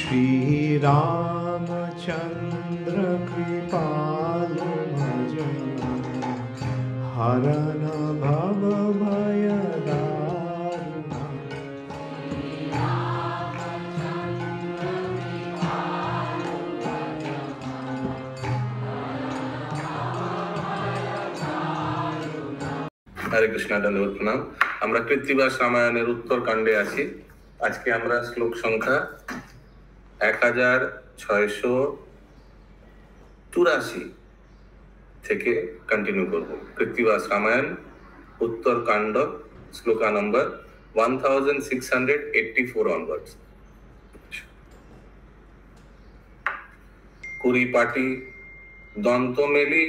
श्री रामचंद्र कृपालु भजन हरन भव भय दारुण। हरे कृष्णा दंडवत प्रणाम। আমরা কৃত্তিবাস রামায়ণের উত্তর কাণ্ডে আছি। আজকে আমরা শ্লোক সংখ্যা 1684 থেকে কন্টিনিউ করব। কৃত্তিবাস রামায়ণ উত্তর কাণ্ড শ্লোকা নম্বর 1684 অনওয়ার্ডস। কুড়ি পাটি দন্ত মেলি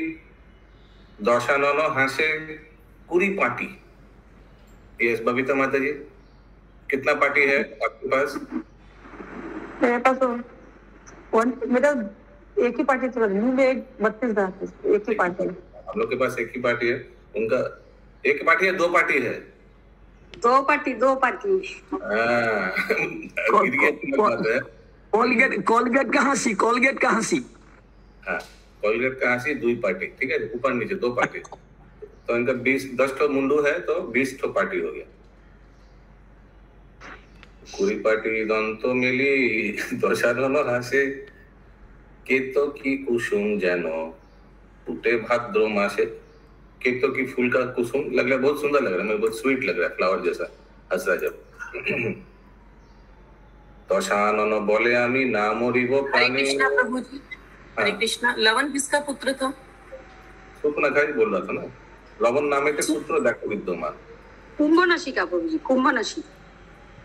দশানন হাসে कुरी पार्टी। यस बबीता माता जी, कितना पार्टी है आपके पास? मेरे पास मेरा एक ही पार्टी चल रही है। मैं 32 एक ही पार्टी है। हम लोग के पास एक ही पार्टी है। उनका एक पार्टी है, दो पार्टी है? दो पार्टी कोलगेट कहाँ सी? कोलगेट कहाँ सी? दुई पार्टी, ठीक है, ऊपर नीचे दो पार्टी। तो इनका 10 ठो मुंडू है तो 20 ठो पार्टी हो गया। कुरी पार्टी दंतो मिली दशानन हासे केतो की कुसुम जानो फूटे भाद्र मासे। केतो की फूल का कुसुम लग रहा है, बहुत सुंदर लग रहा है, मेरे बहुत स्वीट लग रहा है, फ्लावर जैसा हंस रहा जब। दशानन बोले आमी नाम रिवो हरे कृष्णा प्रभु जी। हरे कृष्णा। लवन किसका पुत्र था? सुपनखा जी बोल रहा था ना। लवन नामे के पुत्र देखो विद्यमान। कुंभनाशी का प्रभु जी, कुंभनाशी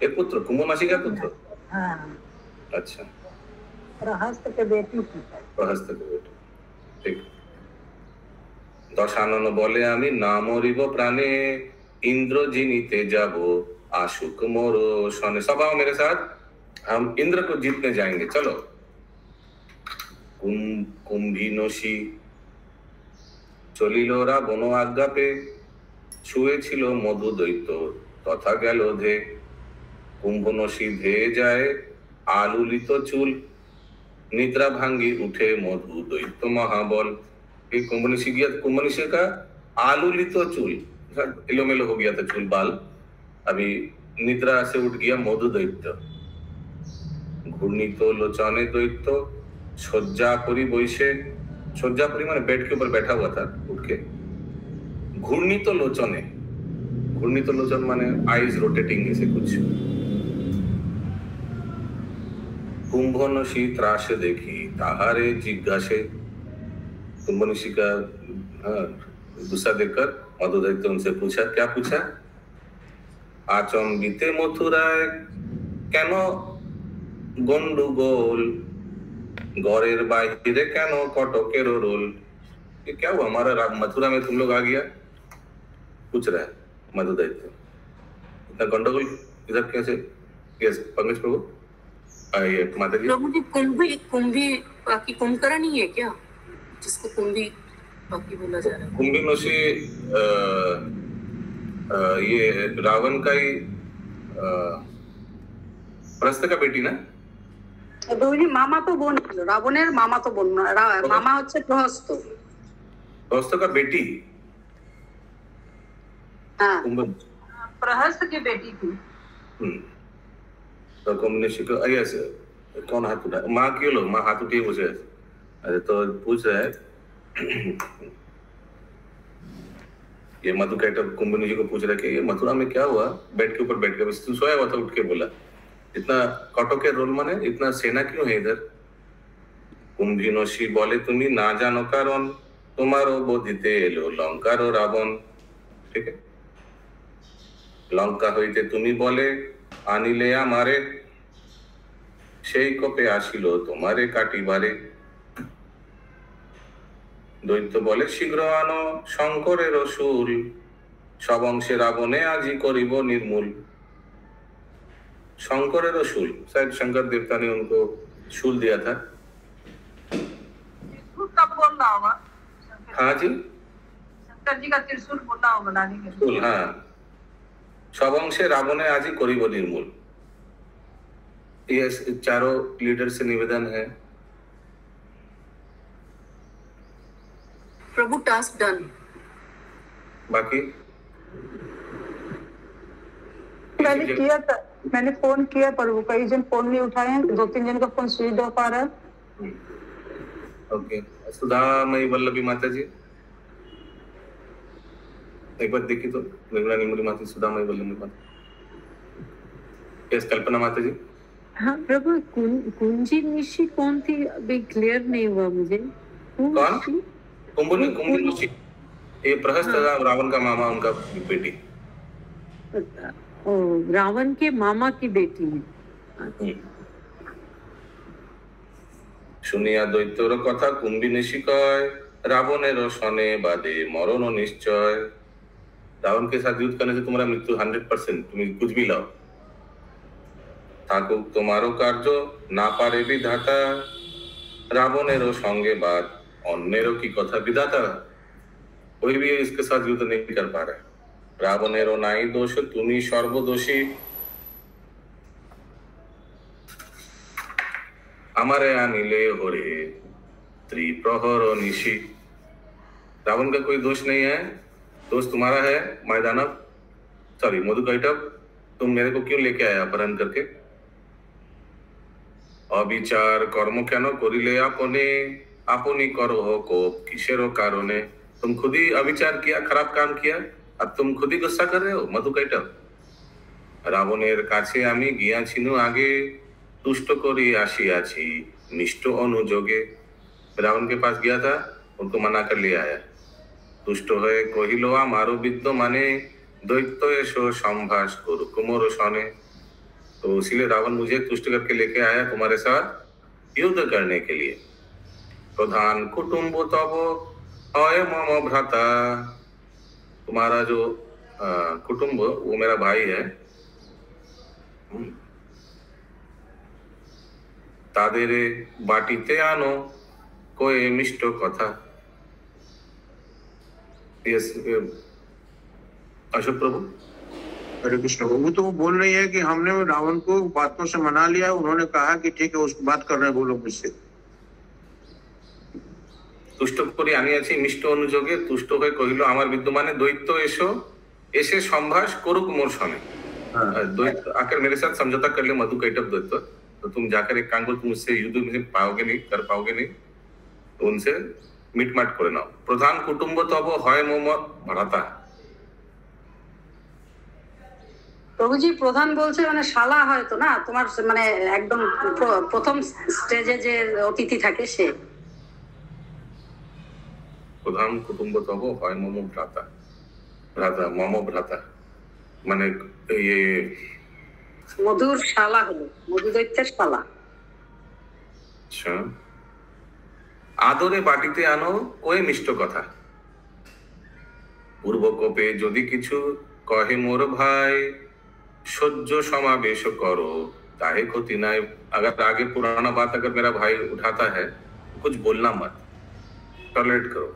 एक पुत्र, कुंभनाशी का पुत्र। हाँ। अच्छा, प्रहस्त के बेटी थी। प्रहस्त के बेटी, ठीक। दशानन बोले आमी नाम रिव प्राणे इंद्र जिनीते जाबो आशुक मोरो सने। सब आओ मेरे साथ, हम इंद्र को जीतने जाएंगे, चलो। कुंभिनोशी চলিল রাবণ আজ্ঞা পে ছুঁয়েছিল মধু দৈত্য তথা গেল ধে। কুম্ভনসী ধেয়ে যায় আলুলিত চুল निद्रा भांगी उठे मधु दैत्य महाबल। कुंभनिशी का आलूलित चूल एलोमेलो हो गया था, चूल बाल, अभी निद्रा से उठ गया मधु दैत्य। घूर्णित लोचने दैत्य शय्यापुरी बैसे। शय्यापुरी माने बेड के ऊपर बैठा हुआ था उठ के। घूर्णित लोचने, घूर्णित लोचन माने आईज रोटेटिंग ऐसे कुछ। कुंभनसी त्रास देखी ताहारे जिज्ञासे। कुंभनसी का गुस्सा देखकर मधुदैत्य उनसे पूछा, क्या पूछा? आचम्बिते मथुराय केन गंडगोल गौरेर बाहिरे केन कटकेर रोल। ये क्या हुआ, हमारा मथुरा में तुम लोग आ गया? पूछ रहा है मधुदैत्य। इतना गंडगोल इधर कैसे? यस पंकज प्रभु। ये माता जी, प्रभु जी कुंभी बाकी कुंभकर्ण ही है क्या, जिसको कुंभी बाकी बोला जा रहा है? कुंभिनोशी ये रावण का ही प्रस्थ का बेटी ना? मामा तो बोन रावणेर मामा तो बोन मामा হচ্ছে প্রহস্ত। प्रस्थ का बेटी? हाँ, प्रहस्त की बेटी थी। तो कुंभनिशी को यस, कौन हाथ उठा? माँ क्यों लो, माँ हाथ उठी पूछे। अरे तो पूछ रहा है ये मधु कैटर कुंभनिशी को पूछ रहा है कि ये मथुरा में क्या हुआ? बेड के ऊपर बैठ के बस तू सोया हुआ था, उठ के बोला इतना कटो के रोल माने इतना सेना क्यों है इधर? कुंभिनसी बोले तुम्ही ना जानो कारण तुम्हारो बोधिते एलो लंकारो रावण। ठीक है, लंका হইতে তুমি বলে আনিলে আমারে সেই কোপে আসিল তোমারে কাটিবারে। দৈত্য বলে শীঘ্র আনো শঙ্করের শূল সব অংশে রাবণে আজি করিব निर्मूल। शंकरेर शूल, शायद शंकर देवता ने उनको शूल दिया था। बोलना होगा। हाँ जी, शंकर जी का त्रिशूल बोलना होगा नानी के। शूल, हाँ। सब अंशे रावणे आजी करिब निर्मूल। ये चारों लीडर से निवेदन है। प्रभु टास्क डन। बाकी मैंने किया था, मैंने फोन किया पर वो कई जन फोन नहीं उठाए हैं, 2-3 जन का फोन स्विच ऑफ आ रहा है। ओके, सुधामयी वल्लभी माता जी एक बार देखिए तो, निर्मला निमुरी माता, सुधामयी वल्लभी माता। यस, कल्पना माता जी। हाँ प्रभु, कुंजी निशी कौन थी अभी क्लियर नहीं हुआ मुझे। कौन? कुंभनिशी, ये प्रहस्त था, रावण का मामा, उनका बेटी। ओ, रावण के मामा की बेटी है। শুনিয়া দৈত্যর কথা কুম্ভিনেশি কয়, রাবণের সনে বাদে মরণ নিশ্চয়। रावण के साथ युद्ध करने से तुम्हारा मृत्यु 100%, तुम कुछ भी लाओ। থাকুক তোমারও কার্য না পারে বিধাতা, রাবণেরও সঙ্গে বাদ অন্যেরও কি কথা বিধাতা। कोई भी इसके साथ युद्ध नहीं कर पा रहा। রাবণেরও নাই দোষ, তুমি সর্বদোষী। हमारे अनिले होरे त्रिप्रहर निशी। रावण का कोई दोष नहीं है, दोष तुम्हारा है मैदानव, सॉरी मधुकैटभ। तुम मेरे को क्यों लेके आया अपहरण करके? अविचार कर्म केन करिले आपने, आपनी करो हो कोप किसेरो कारणे। तुम खुद ही अविचार किया, खराब काम किया, अब तुम खुद ही गुस्सा कर रहे हो मधुकैटभ। रावणेर काछे आमी गियाछिनु आगे, तुष्ट करी आशियाछि निष्ठ अनुयोगे। रावण के पास गया था, उनको मना कर ले आया। तुष्ट हये कहिलो आमारो विद्य माने, दैत्य एसो संभाष करो कुमोर सने। तो इसीलिए रावण मुझे तुष्ट करके लेके आया तुम्हारे साथ युद्ध करने के लिए। प्रधान कुटुंब तब अय मम भ्राता। तुम्हारा जो कुटुंब वो मेरा भाई है। तादेरे बाटीते आनो कोई मिष्ट कथा। यस अशोक प्रभु। हरे कृष्ण। वो तो बोल रही है कि हमने रावण को बातों से मना लिया, उन्होंने कहा कि ठीक है उस बात कर रहे हैं वो लोग मुझसे। तुष्ट करी आनियाछि मिष्ट अनुयोगे, तुष्ट हये कहिलो आमार विद्यमाने दैत्य एसो एसे संभाष करुक मोर सने। दैत्य आकर मेरे साथ समझौता कर ले मधुकैटभ दैत्य, तो तुम जाकर एक काम करो, तुम उससे युद्ध में पाओगे नहीं, कर पाओगे नहीं, तो उनसे मिटमाट करे नाओ। प्रधान कुटुंब तब हय मम भ्राता। প্রভু জি, প্রধান বলছে মানে শালা হয়তো না তোমার, মানে একদম প্রথম স্টেজে যে অতিথি থাকে সে। প্রধান কুটুম্ব তব হয় মম ভ্রাতা। ভ্রাতা মম ভ্রাতা মানে ये মধুর শালা হলো, মধু দৈত্যের শালা। আচ্ছা, আদরে বাটিতে আনো ওই মিষ্ট কথা। পূর্ব কোপে যদি কিছু কহে মোর ভাই, सह्य समावेश करो ताहे क्षति नाय। अगर आगे पुराना बात अगर मेरा भाई उठाता है, कुछ बोलना मत, टॉलरेट करो।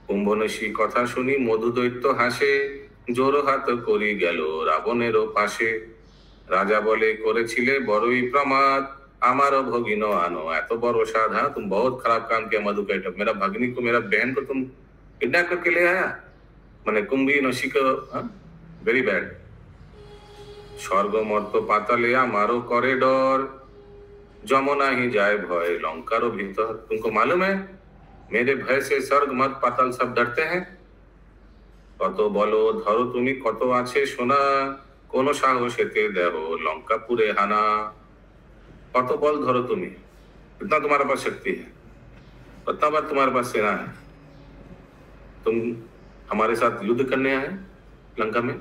कुंभनशी कथा सुनी मधु दैत्य हासे, जोर हाथ करी गेल रावणेरो पाशे। राजा बोले करेछिले बड़ई प्रमाद, आमारो भगिनो आनो। एत बड़ो साधा, तुम बहुत खराब काम किया मधुकैटभ। मेरा भगिनी को, मेरा बहन को तुम किडनैप करके ले आया, माने कुंभनशी को। Very bad. स्वर्ग मर्त पाताले आमारो करे डर, जमुना ही जाए भय लंकारो भीतर। तुमको मालूम है मेरे भय से स्वर्ग मत पाताल सब डरते हैं। कत बोलो धरो तुमी कत आछे सोना, कोनो साहसेते देहो लंकापुरे हाना। कत बल धरो तुमी, इतना तुम्हारे पास शक्ति है, कितना बार तुम्हारे पास सेना है, तुम हमारे साथ युद्ध करने आए लंका में।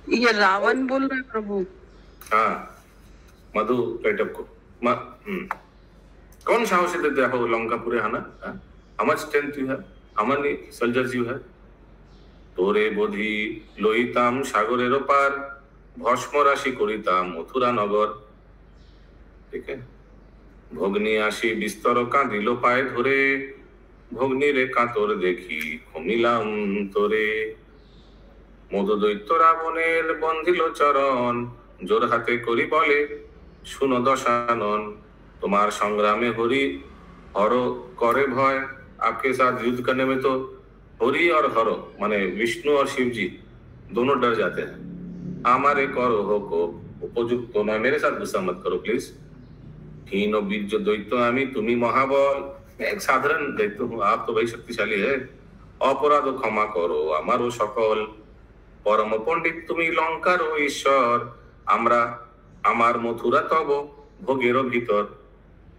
ये रावण बोल रहा है प्रभु। हाँ, मधुकैटभ को कौन साहस देते हो लंकापुरे हाना। How much strength you have, how many soldiers you have. तोरे बोधि लइताम सागरेर पार, भस्म राशि करिताम मथुरा नगर। ठीक है। भग्नी आसी बिस्तर कांदिल पाए धरे, भग्नी रे कातर देखी खमिलाम तोरे। मधु दैत्य रावणेर बंधिल चरण, जोर हाथे करी बोले শুনো দশানন, তোমার संग्रामे हरि हर करे भय। आपके साथ युद्ध करने में तो हरि और हर माने विष्णु और शिव जी दोनों डर जाते हैं। हमारे करो हो को उपयुक्त ना, मेरे साथ गुस्सा मत करो प्लीज। हीन और बीज दैत्य आमी, तुम्ही महाबल, मैं एक साधारण दैत्य हूँ, आप तो भाई शक्तिशाली है। अपराध क्षमा करो आमारो सकल, परम पंडित तुम्ही लंकार हो ईश्वर, आमरा आमार मथुरा तब भोगेरो भीतर।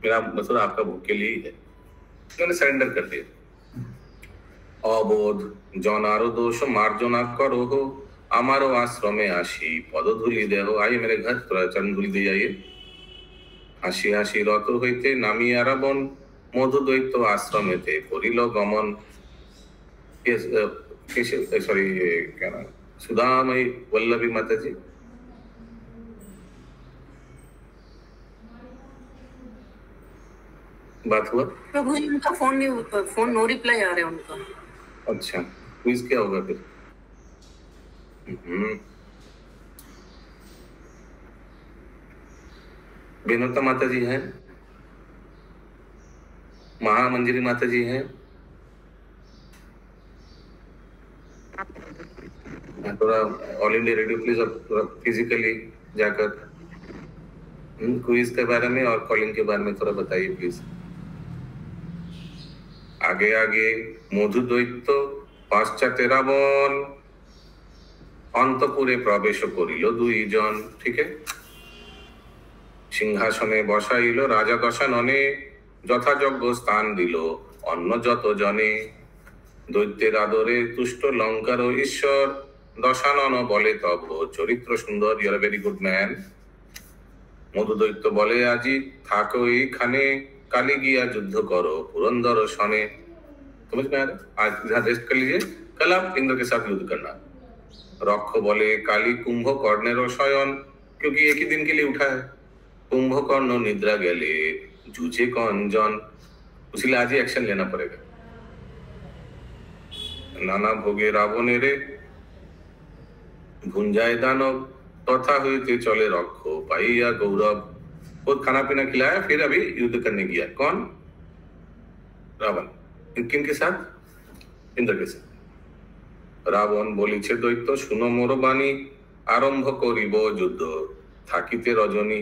मेरा मथुरा आपका भोग के लिए ही है। मैंने सरेंडर कर दिया। अबोध जनारो दोष मार्जना करो हो, आमारो आश्रमे आशी पदधूलि देहो। आइए मेरे घर, थोड़ा चरण धूलि दे जाइए। हासि हासि रत हईते नामिया रावण, मधु दैत्य आश्रमेते करिल गमन। सॉरी क्या नाम, सुदामयी वल्लभी माता जी। बात हुआ प्रभु जी, उनका फोन नो रिप्लाई आ रहा है उनका। अच्छा, क्विज क्या होगा फिर? बेनोता माता जी हैं, महामंजरी माता जी हैं, थोड़ा all India radio please physically जाकर क्विज के बारे में और कॉलिंग के बारे में थोड़ा बताइए प्लीज। आगे आगे मधु दैत्य पाश्चात्य रावण, अंतपुरे प्रवेश करिल दुईजन। ठीक है। सिंहासने बसाइल राजा दशानने, যথাযোগ্য স্থান দিল অন্য যত জনে। দৈত্যের আদরে তুষ্ট লঙ্কার ঈশ্বর, দশানন বলে তব চরিত্র সুন্দর। You are a very good man. মধু দৈত্য বলে আজি থাকো এইখানে, কালি গিয়া যুদ্ধ করো पुरंदर सने। समझ में आ रहा है? आज यहाँ रेस्ट कर लीजिए, कल आप इंद्र के साथ युद्ध करना। रक्ष बोले काली कुंभकर्णेर शयन, क्योंकि एक ही दिन के लिए उठा है। कुंभकर्ण निद्रा गेले जूझे कंजन, इसलिए आज ही एक्शन लेना पड़ेगा। नाना भोगे रावणेरे भुंजाए दानव, तथा हुए चले रक्ष पाइया गौरव। बहुत खाना पीना खिलाया, फिर अभी युद्ध करने गया। कौन? रावण। किन के साथ? इंद्र के साथ। रावण बोलिছে दैत्य শুনো মোর বাণী, आरंभ करिब युद्ध থাকিতে रजनी।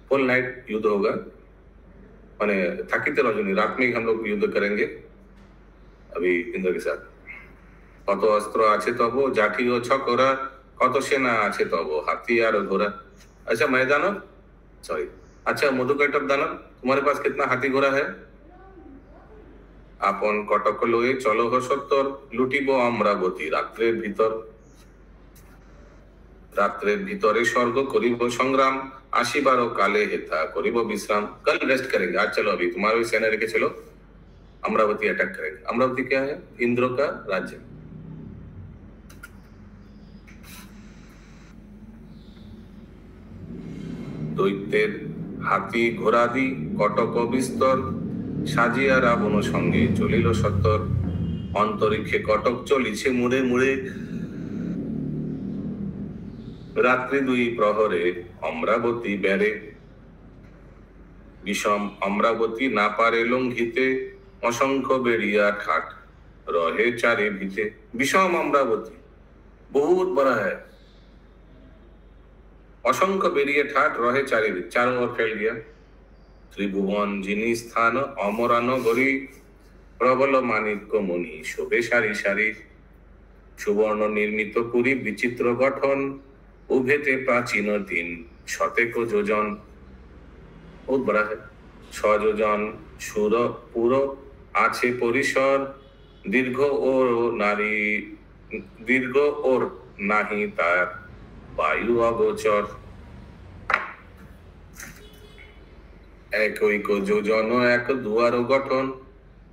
फुल नाइट युद्ध होगा, माने থাকিতে रजनी, रात में हम लोग युद्ध करेंगे अभी इंद्र के साथ। कत अस्त्र আছে তব জাঠি ও ছকরা, কত সেনা আছে তব হাতি আর ঘোড়া। अच्छा मैं दानव, सॉरी, अच्छा मधुकैटभ दानव, तुम्हारे पास कितना हाथी घोड़ा है? आपन कटक लये चलो हो सत्तर, लुटिब अमरावती रात्रेर भीतर। रात्रेर भीतरे स्वर्ग करिब संग्राम, आशिबारो काले हेता करिब विश्राम। कल रेस्ट करेंगे, आज चलो अभी तुम्हारे सेना लेके चलो, अमरावती अटैक करेंगे। अमरावती क्या है? इंद्र का राज्य। दैत्येर हाथी घोड़ादी कटक विस्तर, সাজিয়া রাবণ সঙ্গে চলিল সত্তর। অন্তরিক্ষে কটক চলিছে মুড়ে মুড়ে, রাত্রি দুই প্রহরে অমরাবতী বেড়ে। বিষম অমরাবতী না পারে লঙ্ঘিতে, অসংখ্য বেড়িয়া ঠাট रहे चारे भीते। विषम अमरावती बहुत बड़ा है, असंख्य बेरिए ठाट रहे चारे भीते, चारों ओर फैल गया। त्रिभुवन जिनी स्थान अमरान गरी, प्रबल माणिक्य मणि शोभे सारी सारी। सुवर्ण निर्मित पुरी विचित्र गठन, उभेते प्राचीन दिन शतेक योजन। बहुत बड़ा है। 6 योजन सुर पुर आछे परिसर, दीर्घ और नारी दीर्घ और नाहि तार वायु अगोचर। एक योजन एक दुआर गठन,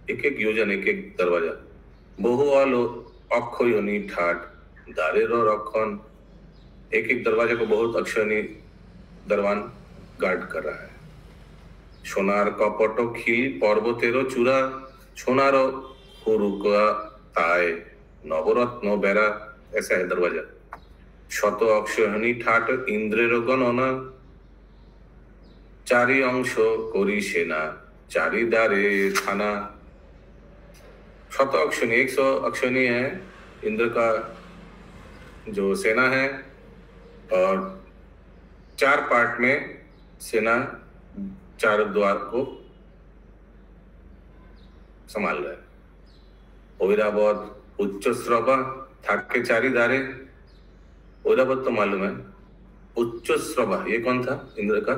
एक एक योजन एक एक दरवाजा। बहु आलो अक्षयनी ठाट द्वारेर रक्षण। एक एक दरवाजे को बहुत अक्षयनी दरवान गार्ड कर रहा है। सोनार कपट खिल पर्वतेर चूड़ा, सोनार हुरुका ताय नवरत्न बेड़ा, ऐसा है दरवाजा। शत अक्षयनी ठाट इंद्रेर गणना, चारि अंश करी सेना चारिदारे थाना। 100 अक्षौणी, 100 अक्षौणी है इंद्र का जो सेना है, और 4 पार्ट में सेना 4 द्वार को संभाल रहा है। ओइरावत उच्च श्रवा थाके चारिदारे। ओइरावत तो मालूम है। उच्च श्रवा ये कौन था इंद्र का?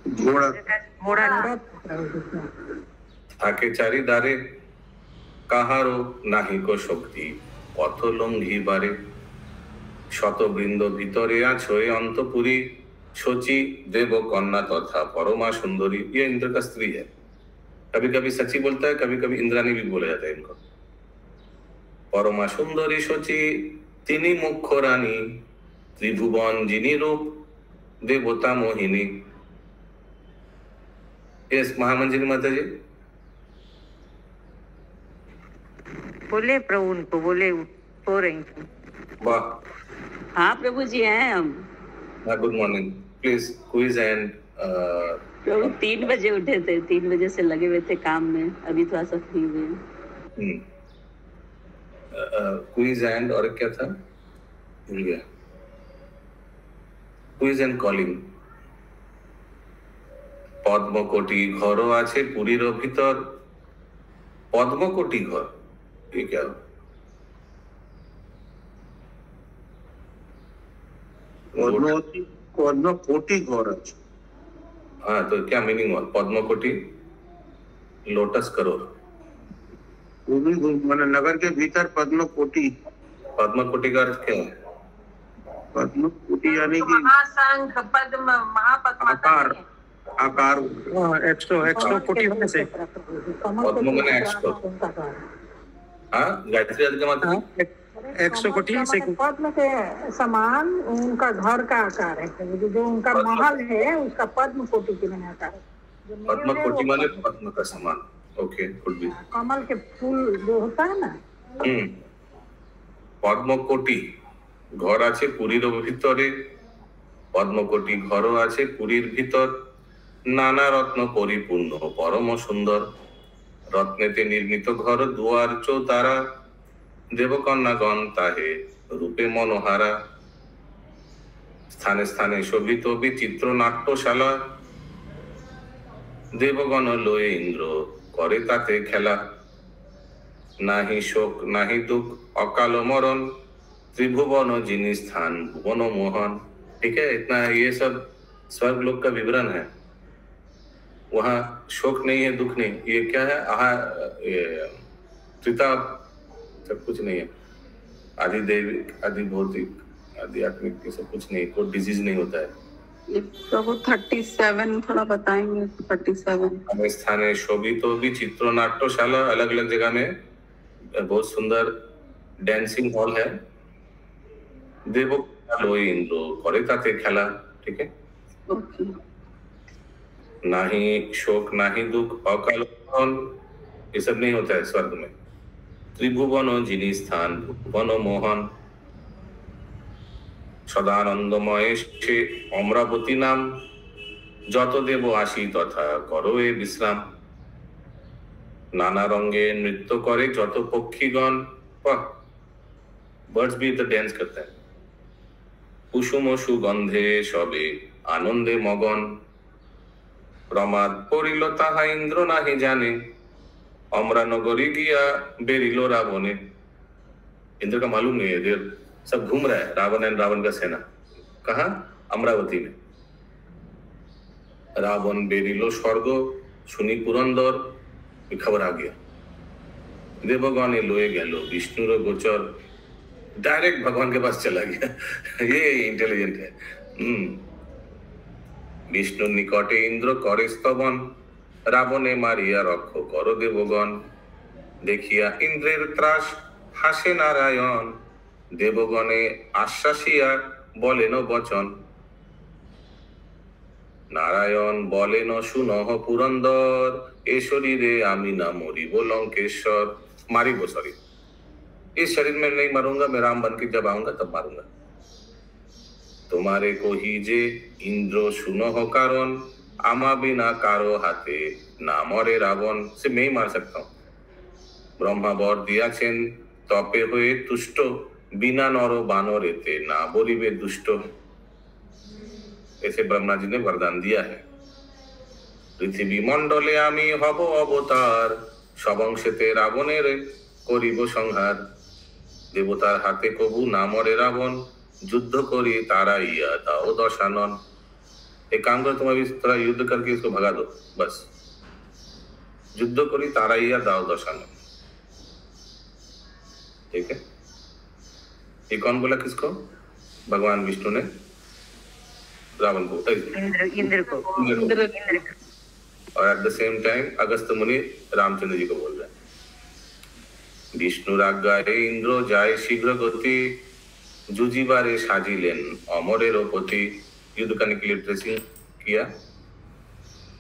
घोड़ा। थाके चारिदारे काहारो नाहि को शक्ति पथ लंघी बारे। शतबृंद भितरे आछो अंतपुरी शची देव कन्या तथा परमा सुंदरी। ये इंद्र का स्त्री है। कभी कभी सची बोलता है, कभी कभी इंद्राणी भी बोला जाता है इनको। परमा सुंदरी शची तिनी मुख्य रानी त्रिभुवन जिनी रूप देवता मोहिनी। यस महामंजिरी माता जी बोले प्रभु उनको, बोले हो रही हूँ। वाह। हाँ प्रभु जी हैं हम। Good morning. Please quiz and प्रभु 3 बजे उठे थे, 3 बजे से लगे हुए थे काम में, अभी थोड़ा सा फ्री हुए। क्विज एंड और क्या था भूल गया। Quiz and calling. पद्मकोटी घर आछे पुरीर भीतर। पद्मकोटी घर ये क्या? पद्मकोटी घर আছে। हाँ तो क्या मीनिंग हुआ पद्मकोटी? लोटस करोड़। मैंने नगर के भीतर पद्मकोटी। पद्मकोटी का अर्थ क्या है? पद्मकोटी यानी कि महासंघ पद्म महापद्म आकार। आकार 100 कोटि होने से पद्म माने 100। हाँ गायत्री आदि का मतलब 100 कोटि से पद्म के समान उनका घर का आकार है। जो उनका महल है उसका पद्म कोटि के में आकार है। पद्म कोटि माने पद्म का समान। Okay could be. कमल के फूल जो होता है ना। पद्मकोटी घर आछे पुरीर भितरे। पद्मकोटी घर आछे पुरीर भीतर। नाना रत्न परिपूर्ण परम सुंदर। रत्नेते निर्मित घर दुआर चौतारा। देवकन्यागण ताहे रूपे मनोहारा। स्थाने स्थाने शोभित विचित्र नाट्यशाला। देवगण लये इंद्र करे ताते खेला। नाहि शोक नाहि दुख अकाल मरण। त्रिभुवन जिनी स्थान भुवन मोहन। ठीक है, इतना ये सब स्वर्ग लोक का विवरण है। वहाँ शोक नहीं है, दुख नहीं। ये क्या है? त्रिताप सब कुछ नहीं है। आदि दैविक आदि भौतिक आदि आत्मिक ये सब कुछ नहीं। कोई डिजीज नहीं होता है। प्रभु 37 थोड़ा बताएंगे। 37 स्थाने शोभित विचित्र नाट्यशाला। अलग अलग जगह में बहुत सुंदर डांसिंग हॉल है। देवो लोई इंद्र करे ताते खेला। ठीक है। नाही शोक नाही दुख अकाल मरण ये सब नहीं होता है स्वर्ग में। त्रिभुवन जिनी स्थान भुवन मोहन। सदानंदमय से अमरावती नाम। যত দেব আসি তথা করো এ বিশ্রাম। नाना रंगे नृत्य करे যত পক্ষীগণ। वाह, बर्ड्स भी तो डांस करते हैं। कुसुम सुगंधे सबे आनंदे मगन। प्रमाद पड़िल ताहा इंद्र नाहि जाने। अमरा नगरी गिया बेरिलो रावणे। इंद्र का मालूम नहीं है, देर सब घूम रहा है रावण एंड रावण का सेना। कहा? अमरावती में। रावण बेरिलो स्वर्ग सुनी पुरंदर। खबर आ गया। देवगणे लोए गेलो विष्णुर गोचर। डायरेक्ट भगवान के पास चला गया। ये इंटेलिजेंट है। विष्णु निकटे इंद्र करे स्तवन। रावणे मारिया रक्ष करो देवगण। देखिया इंद्रेर त्रास हासे नारायण। देवगणे आश्वासिया बोलेन वचन। नारायण बोलेन सुनह पुरंदर। ए शरीरे आमी ना मरिब लंकेश्वर। मारिबो शरीर, इस शरीर में नहीं मारूंगा, मैं राम बन के जब आऊंगा तब मारूंगा। तुम्हारे को ही जे इंद्र सुनह कारण। आमा बिना कारो हाथे ना मरे रावण से मैं ही मार सकता हूँ ब्रह्मा वर दियाছেন तपे हुए तुष्ट बिना नर बानर एते ना बरिबे दुष्ट ऐसे ब्रह्मा जी ने वरदान दिया है पृथ्वी मंडले आमी हब अवतार सब अंशेते रावणेर करिब संहार देवतार हाथे कबू ना मरे रावण युद्ध करी ताराइया दाओ दशानन एक काम करो तुम अभी थोड़ा युद्ध करके इसको भगा दो बस युद्ध करी ताराइया दाओ दशानन ठीक है ये कौन बोला किसको भगवान विष्णु ने रावण को इंद्र को और एट द सेम टाइम अगस्त मुनि रामचंद्र जी को बोल रहे हैं विष्णु आज्ञाए इंद्र जाए शीघ्र गति जुजिबारे साजिलेन अमरेर पति युद्ध करने के लिए ड्रेसिंग किया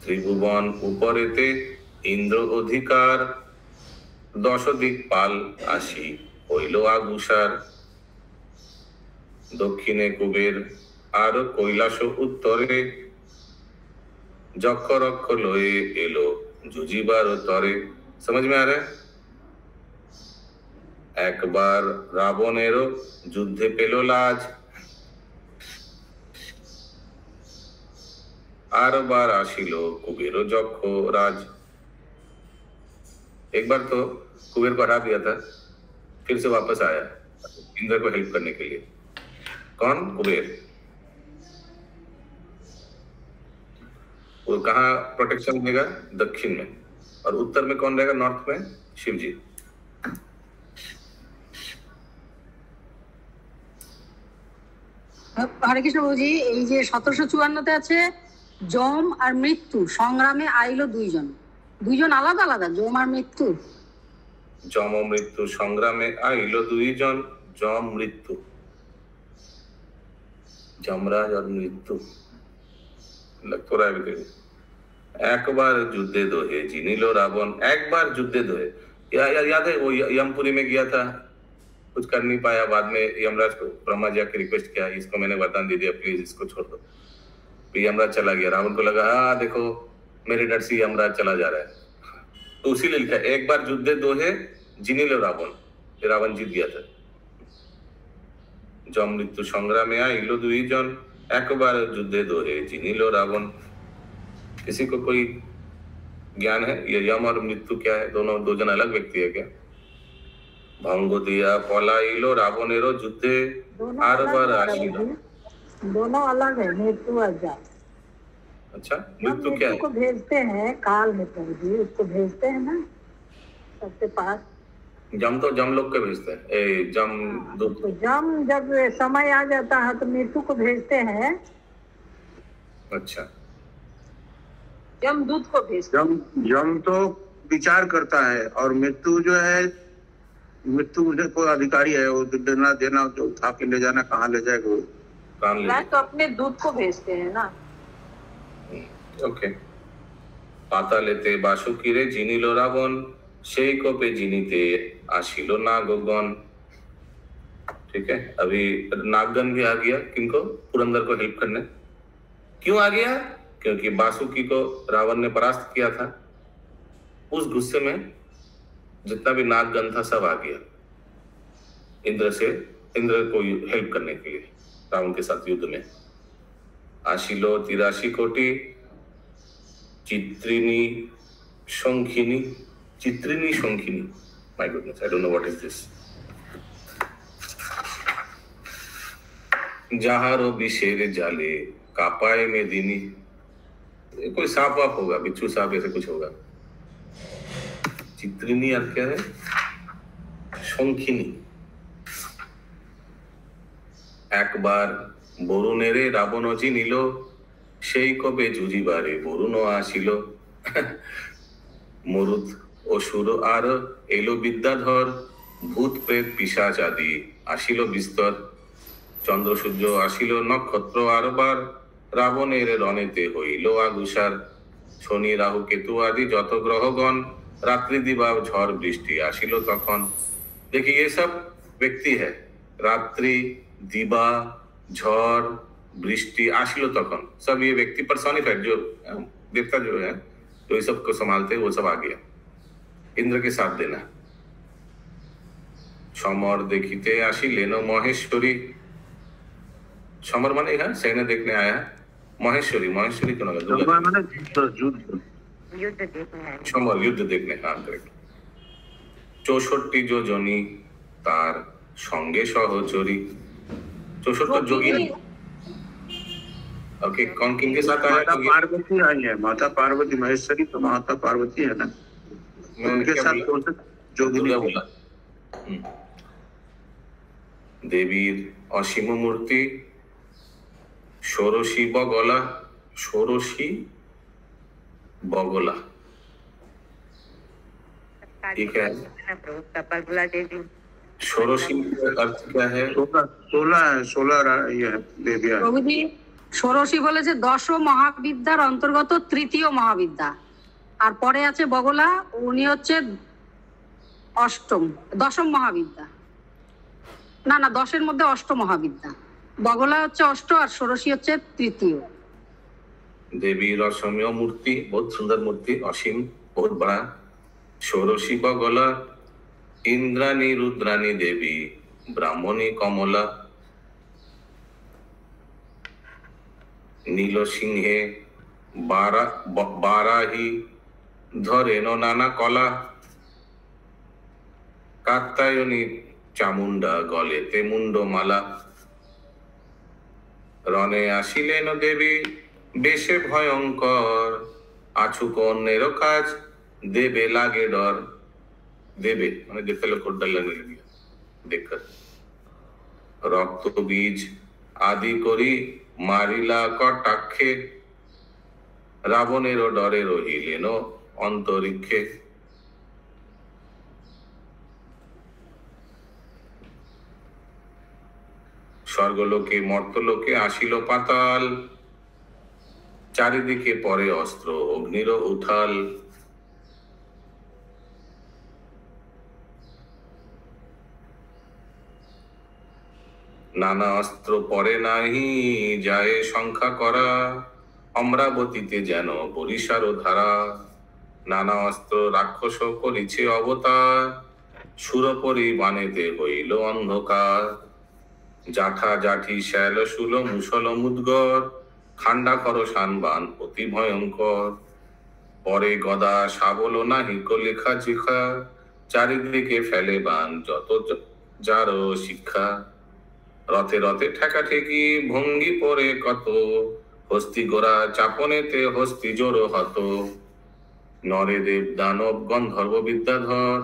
त्रिभुवन ऊपरेते इंद्र अधिकार 10 दिक्पाल आशी হইল আগুসার দক্ষিণে কুবের আর কৈলাস উত্তরে যক্ষ রক্ষ লয়ে এলো जुजिबार তরে समझ में आ रहा है একবার রাবণেরও যুদ্ধে পেল লাজ আর বার আসিল कुबेर যক্ষ राज एक बार तो कुबेर को हरा दिया था फिर से वापस आया इंद्र को हेल्प करने के लिए कौन कुबेर वो कहाँ प्रोटेक्शन देगा दक्षिण में और उत्तर में कौन रहेगा नॉर्थ में शिव जी হরে কৃষ্ণ প্রভুজি এই যে 1754 আছে যম আর মৃত্যু সংগ্রামে আইলো দুইজন আলাদা আলাদা যম আর মৃত্যু যম মৃত্যু সংগ্রামে আইলো দুইজন যম মৃত্যু যমরাজ और मृत्यु लग तो रहा है एक बार युद्धे दोहे जिनिलो रावण एक बार युद्धे दोहे याद है वो यमपुरी में गया था कुछ कर नहीं पाया बाद में यमराज को ब्रह्मा जी आके रिक्वेस्ट किया इसको मैंने वरदान दे दिया प्लीज इसको छोड़ दो फिर यमराज चला गया रावण को लगा हाँ देखो मेरे डर से यमराज चला जा रहा है तो उसी लिए लिखा एक बार युद्धे दोहे जिनिलो रावण रावण जीत गया था जम मृत्यु संग्रामे आइलो दुईजन एक बार युद्धे दोहे जिनिलो रावण किसी को कोई ज्ञान है ये यम और मृत्यु क्या है दोनों दो जन अलग व्यक्ति है क्या भंग दिया पलाइलो रावणेरो युद्धे आर बार आशिलो दोनों अलग है मृत्यु और जम अच्छा मृत्यु क्या है को भेजते हैं काल में प्रभु जी उसको भेजते हैं ना सबके पास जम तो जम लोग के भेजते हैं जम दूत तो जम जब समय आ जाता है तो मृत्यु को भेजते हैं अच्छा यमदूत को भेजते यम तो विचार करता है और मृत्यु जो है मृत्यु को अधिकारी है वो देना देना जो उठा के ले जाना कहाँ ले जाएगा वो काम ले तो अपने दूत को भेजते हैं ना ओके पातालेते बासुकीरे जिनिलो रावण সেই কোপে জিনিতে आशिलो नागगण ठीक है अभी नागगण भी आ गया किनको पुरंदर को हेल्प करने क्यों आ गया क्योंकि बासुकी को रावण ने परास्त किया था उस गुस्से में जितना भी नागगण था सब आ गया इंद्र को हेल्प करने के लिए रावण के साथ युद्ध में आशिलो 83 कोटि चित्रिनी Shankhini my goodness I don't know what is this जहारो विशेर जाले कापाए में दिनी कोई सांप वाप होगा बिच्छू सांप ऐसे कुछ होगा चित्रिनी अर्थ क्या है शंखिनी एक बार বরুণেরে রাবণ চিনিল সেই কবে যুজিবারে বরুণ আসিল মরুদ অসুর আর এলো বিদ্যাধর ভূত প্রেত পিশাচ আদি আসিল বিস্তর চন্দ্র সূর্য আসিল নক্ষত্র আরবার রাবণের রণেতে হইল আগুসার শনি রাহু কেতু আদি যত গ্রহগণ রাত্রি দিবা ঝড় বৃষ্টি আসিল তখন देखिए ये सब व्यक्ति है रात्रि दिबा झड़ बृष्टि आशिलो तखन सब ये व्यक्ति पर्सोनिफाइड जो देवता जो है तो ये सब को संभालते वो सब आ गया, इंद्र के साथ देना। समर देखिते आशी लेनो महेश्वरी, समर माने है सेना देखने आया, महेश्वरी, महेश्वरी क्यों लगा दुर्गा समर युद्ध देखने, हाँ करेक्ट। 64 যোজনী তার সঙ্গে সহচরী, 64 যোगी। ओके, कौन किन के साथ आया? माता पार्वती आई है, माता पार्वती महेश्वरी तो माता पार्वती है ना, उनके साथ जोगिनी बोला। देवीर অসীম মূর্তি ষোড়শী বগলা, ষোড়শী বগলা ठीक है। षोड़शी का अर्थ क्या है? 16 ये देवियां। প্রভুজি ষোড়শী বলেছে দশ মহাবিদ্যার অন্তর্গত তৃতীয় মহাবিদ্যা, আর পরে আছে বগলা, উনি হচ্ছে দশম মহাবিদ্যা। না না, 10-এর মধ্যে অষ্টম মহাবিদ্যা, বগলা হচ্ছে অষ্ট আর ষোড়শী হচ্ছে তৃতীয়। देवी रसम्य मूर्ति, बहुत सुंदर मूर्ति, असीम बहुत बड़ा। षोड़शी बगला इंद्राणी रुद्राणी देवी ब्राह्मणी कमला। नील सिंहे बाराही धरेन नाना कला। कात्यायनी चामुंडा गलेते मुंडमाला। रणे आसिलेन देवी बेशे भयंकर। आछुक अन्येर काज देवे लागे डर। देवे माने देखते लोग को डर लगने लगे देखकर। रक्त बीज आदि करी मारिला कटाक्षे। रावणेर डरे रहिलेन अंतरिक्षे। स्वर्गलोके मर्तलोके आशिल पाताल। चारिदिके परे अस्त्र अग्निर उथाल। नाना अस्त्र परे नाहि जाए संख्या करा। अमरावतीते जेन बरिशार धारा। नाना अस्त्र राक्षस करिछे अवतार। सुरपरि बानेते हইল अंधकार। जाठा जाठी शैल शूल मुसल मुद्गर। खांडा खरसान बान अति भयंकर। परे गदा शाबल नाहि को लेखा चिखा। चारिदिके फेले बान যত যার শিক্ষা। रथे रथे ठेका ठेकी भंगी परे कत। हस्ती गोरा चापनेते हस्ती जोर हत। नरे देव दानव गंधर्व विद्याधर।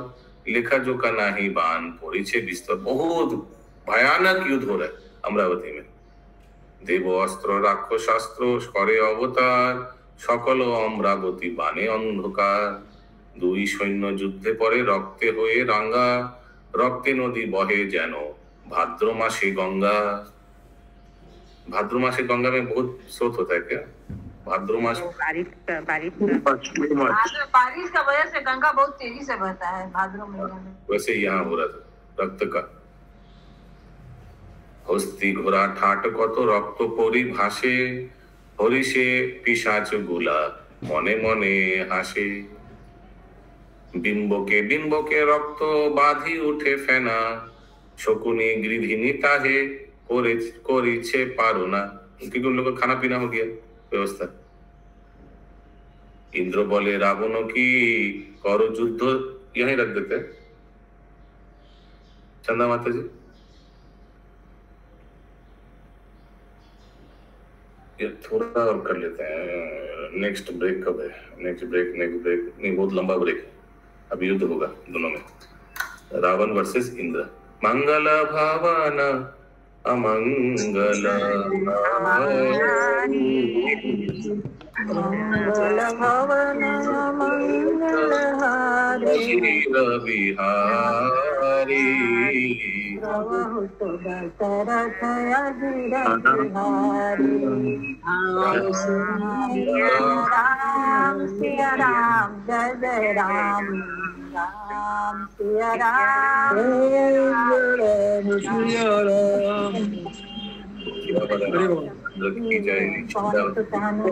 लेखा जोखा नाही बान पड़िछे विस्तर। बहुत भयानक युद्ध हो रहा है अमरावती में। देव अस्त्र राक्षसास्त्र करे अवतार। सकल अमरावती बाने अंधकार। दुई सैन्य युद्धे परे रक्ते होए रांगा। रक्ते नदी बहे जेन भाद्र मासे गंगा। भाद्र मासे गंगा में बहुत स्रोत होता है क्या? भाद्र मास बारिश का वजह से गंगा बहुत तेजी से बहता है भाद्र महीने में। वैसे यहाँ हो रहा था रक्त का। हस्ती घोड़ा ठाट कत रक्त परी भासे। हरिषे पिशाच गुला मने मने हासे। बिंबके बिंबके रक्त बाधी उठे फेना। शकुनी गृधिनी ताहे करिछे पारुना। क्योंकि उन लोगों का खाना पीना हो गया व्यवस्था। इंद्र बोले रावण की करो युद्ध। यहीं रख देते चंदा माता जी। ये थोड़ा और कर लेते हैं। नेक्स्ट ब्रेक कब है? नेक्स्ट ब्रेक नहीं, बहुत लंबा ब्रेक है। अब युद्ध होगा दोनों में, रावण वर्सेस इंद्र। मंगल भावना अमंगल बिहारी। राम सिया राम जय जय राम। राम सिया राम सिया राम। की जाए कहानी तो कहानी